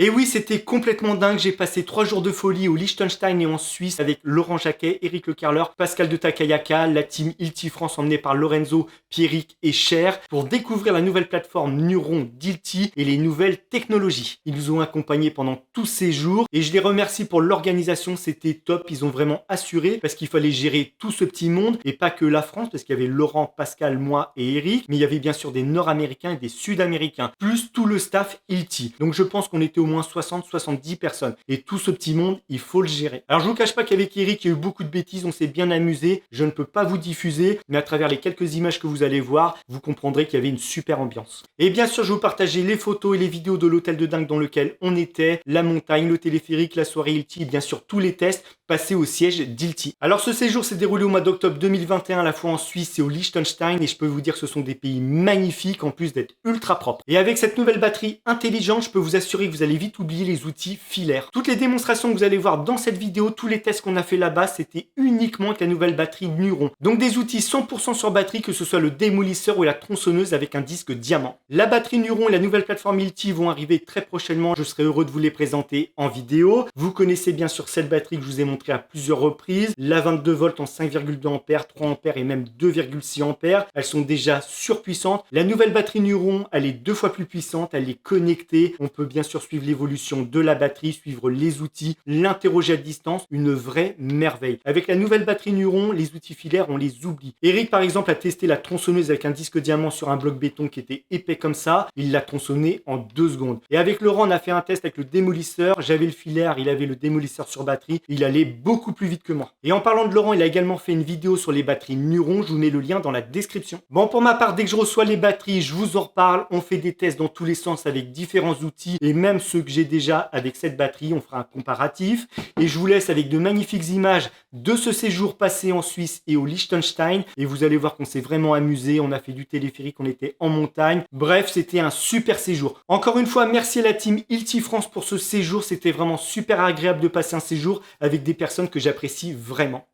Et oui, c'était complètement dingue. J'ai passé 3 jours de folie au Liechtenstein et en Suisse avec Laurent Jacquet, Eric Le Carleur, Pascal de Takayaka, la team Ilti France emmenée par Lorenzo, Pierrick et Cher pour découvrir la nouvelle plateforme Neuron d'Ilti et les nouvelles technologies. Ils nous ont accompagnés pendant tous ces jours et je les remercie pour l'organisation. C'était top. Ils ont vraiment assuré parce qu'il fallait gérer tout ce petit monde et pas que la France parce qu'il y avait Laurent, Pascal, moi et Eric, mais il y avait bien sûr des Nord-Américains et des Sud-Américains, plus tout le staff Ilti. Donc je pense qu'on était au moins 60-70 personnes. Et tout ce petit monde, il faut le gérer. Alors je vous cache pas qu'avec Eric, il y a eu beaucoup de bêtises, on s'est bien amusé. Je ne peux pas vous diffuser, mais à travers les quelques images que vous allez voir, vous comprendrez qu'il y avait une super ambiance. Et bien sûr, je vais vous partager les photos et les vidéos de l'hôtel de dingue dans lequel on était, la montagne, le téléphérique, la soirée Ilti, et bien sûr tous les tests passés au siège d'Ilti. Alors ce séjour s'est déroulé au mois d'octobre 2021 à la fois en Suisse et au Liechtenstein et je peux vous dire que ce sont des pays magnifiques en plus d'être ultra propres. Et avec cette nouvelle batterie intelligente, je peux vous assurer que vous allez vite oublier les outils filaires. Toutes les démonstrations que vous allez voir dans cette vidéo, tous les tests qu'on a fait là-bas, c'était uniquement avec la nouvelle batterie Neuron. Donc des outils 100% sur batterie, que ce soit le démolisseur ou la tronçonneuse avec un disque diamant. La batterie Neuron et la nouvelle plateforme Ilti vont arriver très prochainement. Je serai heureux de vous les présenter en vidéo. Vous connaissez bien sûr cette batterie que je vous ai montrée à plusieurs reprises. La 22 volts en 5,2 ampères, 3 ampères et même 2,6 ampères. Elles sont déjà surpuissantes. La nouvelle batterie Neuron, elle est 2 fois plus puissante. Elle est connectée. On peut bien sûr suivre l'évolution de la batterie, suivre les outils, l'interroger à distance. Une vraie merveille. Avec la nouvelle batterie Neuron, les outils filaires, on les oublie. Eric, par exemple, a testé la tronçonneuse avec un disque diamant sur un bloc béton qui était épais comme ça. Il l'a tronçonné en 2 secondes. Et avec Laurent, on a fait un test avec le démolisseur. J'avais le filaire, il avait le démolisseur sur batterie. Il allait beaucoup plus vite que moi. Et en parlant de Laurent, il a également fait une vidéo sur les batteries Neuron. Je vous mets le lien dans la description. Bon, pour ma part, dès que je reçois les batteries, je vous en reparle. On fait des tests dans tous les sens avec différents outils et même ceux que j'ai déjà avec cette batterie. On fera un comparatif. Et je vous laisse avec de magnifiques images de ce séjour passé en Suisse et au Liechtenstein. Et vous allez voir qu'on s'est vraiment amusé. On a fait du téléphérique, on était en montagne. Bref, c'était un super séjour. Encore une fois, merci à la team Ilti France pour ce séjour. C'était vraiment super agréable de passer un séjour avec des personnes que j'apprécie vraiment.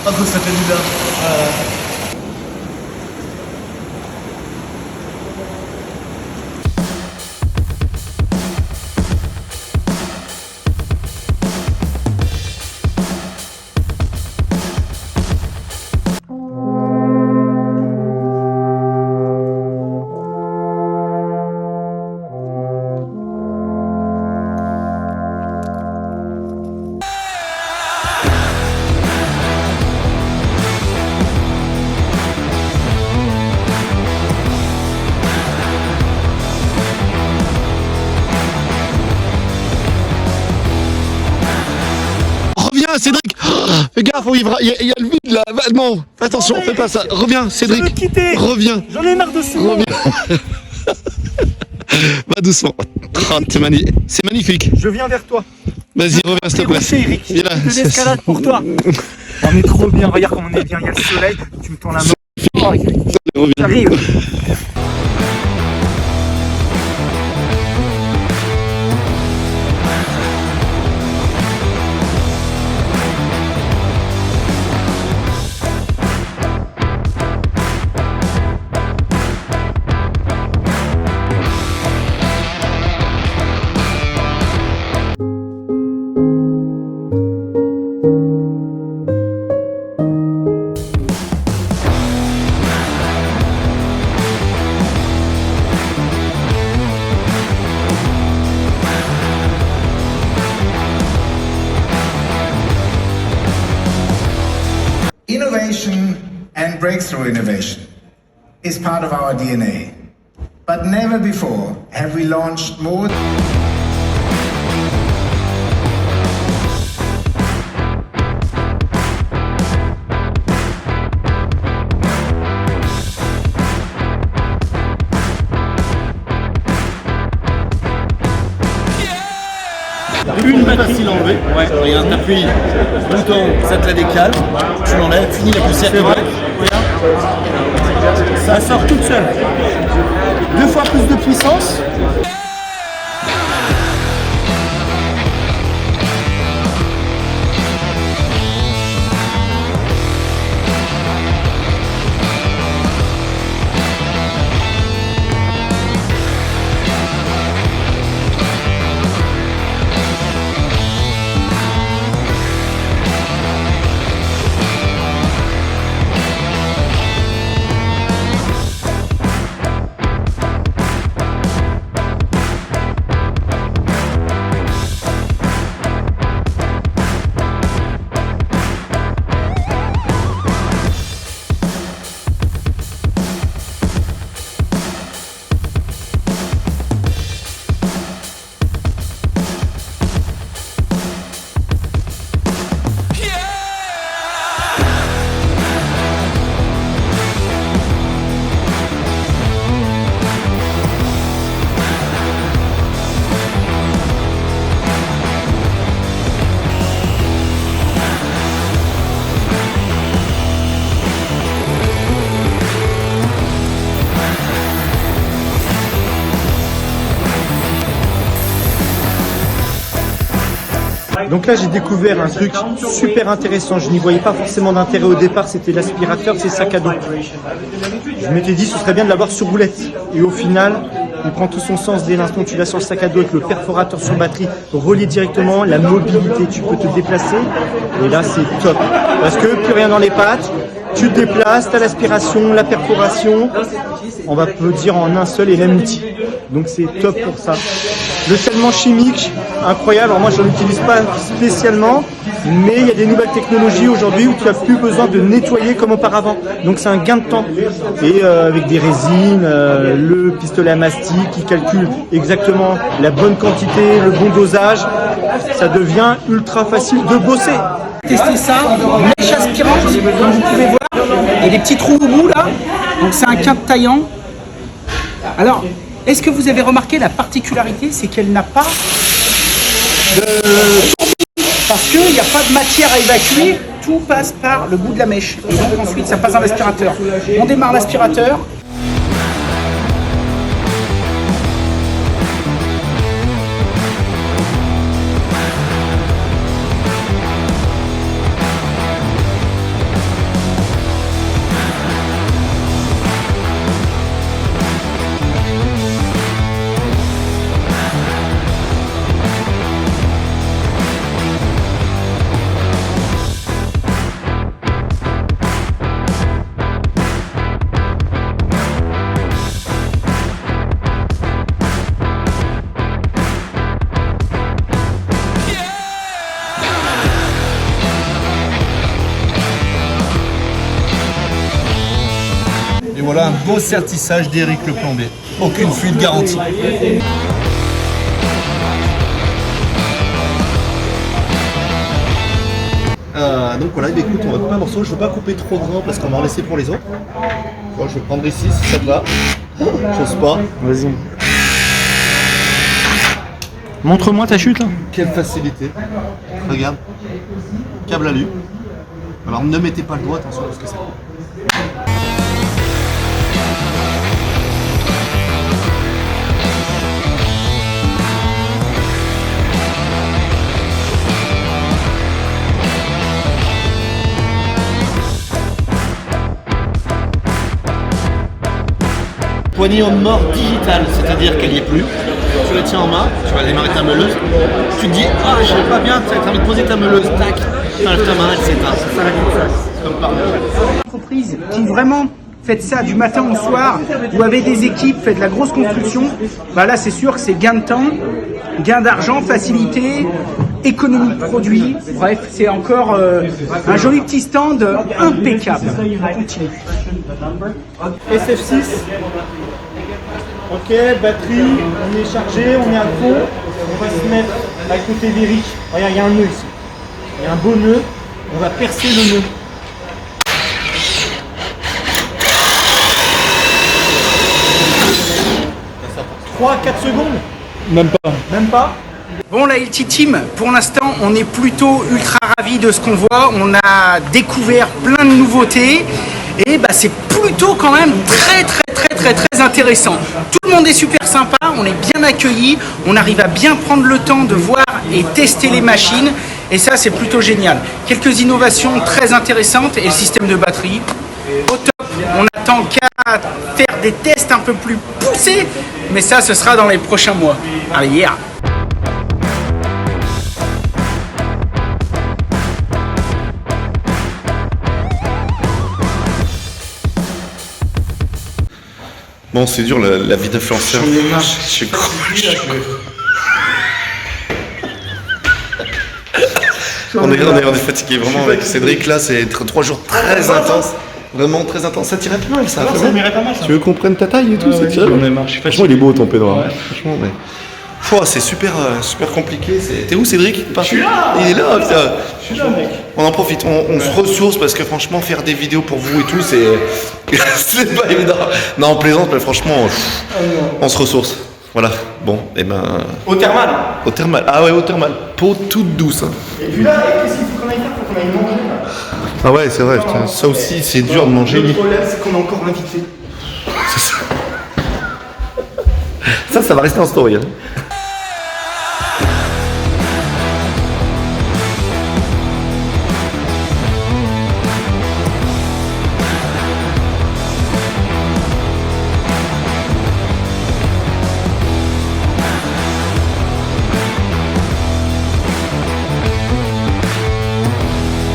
Ah, ça fait du bien. Cédric. Fais gaffe, il y a le vide là. Non, attention, fais pas ça. Reviens, Cédric. Je veux quitter. Reviens. J'en ai marre de ça. Reviens. Va doucement. Oh, c'est magnifique. Je viens vers toi. Vas-y, reviens s'il te plaît. Eric. Viens là. De l'escalade pour toi. On est trop bien. Regarde comme on est bien. Il y a le soleil. Tu me tends la main. Oh, Reviens. j'arrive. Innovation and breakthrough innovation is part of our DNA. But never before have we launched more. Une facile à enlever. Ouais. Regarde, t'appuies, bouton, ça te la décale. Tu l'enlèves, fini la poussière. C'est vrai. Ça sort toute seule. 2 fois plus de puissance. Donc là j'ai découvert un truc super intéressant, je n'y voyais pas forcément d'intérêt au départ, c'était l'aspirateur, c'est sac à dos. Je m'étais dit ce serait bien de l'avoir sur roulette. Et au final, il prend tout son sens dès l'instant où tu l'as sur le sac à dos avec le perforateur sur batterie, relié directement, la mobilité, tu peux te déplacer. Et là c'est top, parce que plus rien dans les pattes, tu te déplaces, tu as l'aspiration, la perforation, on va peut dire en un seul et même outil. Donc c'est top pour ça. Le scellement chimique, incroyable. Alors moi, je n'en utilise pas spécialement, mais il y a des nouvelles technologies aujourd'hui où tu n'as plus besoin de nettoyer comme auparavant. Donc c'est un gain de temps. Et avec des résines, le pistolet à mastic qui calcule exactement la bonne quantité, le bon dosage, ça devient ultra facile de bosser. Tester ça, mèche aspirante, comme vous pouvez voir, et des petits trous au bout là. Donc c'est un câble taillant. Alors, est-ce que vous avez remarqué la particularité, c'est qu'elle n'a pas de turbine, parce qu'il n'y a pas de matière à évacuer, tout passe par le bout de la mèche. Et donc ensuite ça passe dans l'aspirateur. On démarre l'aspirateur. Et voilà un beau certissage d'Éric le plombier. Aucune fuite garantie. Donc voilà, bah, écoute, on va couper un morceau. Je veux pas couper trop grand parce qu'on va en laisser pour les autres. Bon, je vais prendre ici si ça te va. J'ose pas. Vas-y. Montre-moi ta chute là. Quelle facilité. Regarde. Câble alu. Alors ne mettez pas le doigt, attention parce que ça. Poignée en mort digitale, c'est-à-dire qu'elle n'y est plus. Tu la tiens en main, tu vas démarrer ta meuleuse. Tu te dis, ah, je vais pas bien, tu as envie de poser ta meuleuse, tac, tu enlèves ta main, elle s'éteint. Ça s'arrête comme ça, comme par Entreprise qui vraiment faites ça du matin au soir, ou avec des équipes, faites de la grosse construction, bah là c'est sûr que c'est gain de temps, gain d'argent, facilité, économie de produits. Bref, c'est encore un joli petit stand impeccable. SF6. Ok, batterie, on est chargé, on est à fond. On va se mettre à côté d'Eric. Regarde, il y a un nœud ici. Il y a un beau nœud. On va percer le nœud. « 3-4 secondes. Même pas. Même pas. Bon, la LT Team, pour l'instant, on est plutôt ultra ravis de ce qu'on voit. On a découvert plein de nouveautés et bah, c'est plutôt quand même très intéressant. Tout le monde est super sympa, on est bien accueillis, on arrive à bien prendre le temps de voir et tester les machines et ça, c'est plutôt génial. Quelques innovations très intéressantes et le système de batterie au top. On attend qu'à faire des tests un peu plus poussés, mais ça, ce sera dans les prochains mois. Allez, yeah. Bon, c'est dur la vie d'influenceur. J'en ai marre. On est fatigué vraiment avec Cédric là, c'est 3 jours très intenses. Vraiment très intense. Ça tirait pas mal ça. Ça m'irait pas mal ça. Tu veux qu'on prenne ta taille et tout, ça tire. J'en ai marre, je suis Franchement, il est beau ton pédro. Ouais. Franchement, mais. Oh, c'est super compliqué. T'es où Cédric? Je suis là. Il est là, putain. Je suis là, mec. On en profite, on se ressource parce que franchement faire des vidéos pour vous et tout c'est pas évident. Non, on plaisante, mais franchement on se ressource. Voilà, bon, et ben. Au thermal. Au thermal, ah ouais, au thermal. Peau toute douce. Hein. Et puis là, qu'est-ce qu'il faut qu'on aille faire? Faut qu'on aille manger là. Ah ouais, c'est vrai, putain, ça aussi c'est dur de manger. Le problème, c'est qu'on est encore invité. Ça va rester en story. Hein.